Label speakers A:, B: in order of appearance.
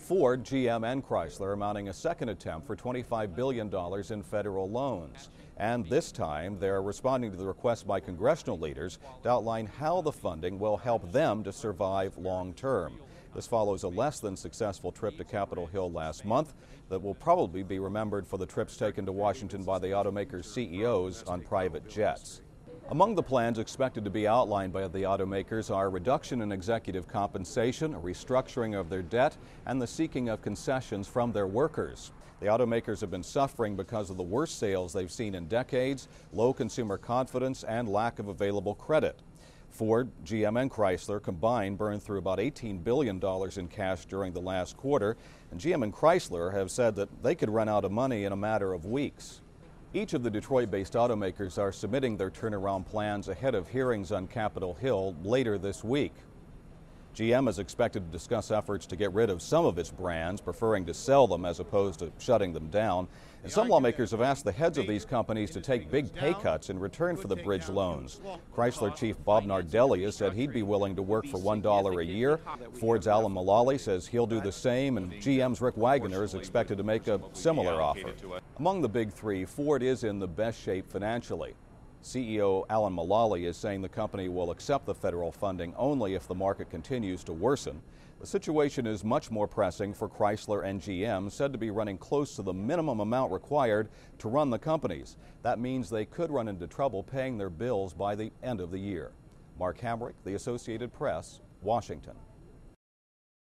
A: Ford, GM, and Chrysler are mounting a second attempt for $25 billion in federal loans. And this time, they're responding to the request by congressional leaders to outline how the funding will help them to survive long term. This follows a less than successful trip to Capitol Hill last month that will probably be remembered for the trips taken to Washington by the automakers' CEOs on private jets. Among the plans expected to be outlined by the automakers are a reduction in executive compensation, a restructuring of their debt, and the seeking of concessions from their workers. The automakers have been suffering because of the worst sales they've seen in decades, low consumer confidence, and lack of available credit. Ford, GM, and Chrysler combined burned through about $18 billion in cash during the last quarter, and GM and Chrysler have said that they could run out of money in a matter of weeks. Each of the Detroit-based automakers are submitting their turnaround plans ahead of hearings on Capitol Hill later this week. GM is expected to discuss efforts to get rid of some of its brands, preferring to sell them as opposed to shutting them down. And some lawmakers have asked the heads of these companies to take big pay cuts in return for the bridge loans. Chrysler chief Bob Nardelli has said he'd be willing to work for $1 a year. Ford's Alan Mulally says he'll do the same, and GM's Rick Wagoner is expected to make a similar offer. Among the big three, Ford is in the best shape financially. CEO Alan Mulally is saying the company will accept the federal funding only if the market continues to worsen. The situation is much more pressing for Chrysler and GM, said to be running close to the minimum amount required to run the companies. That means they could run into trouble paying their bills by the end of the year. Mark Hamrick, The Associated Press, Washington.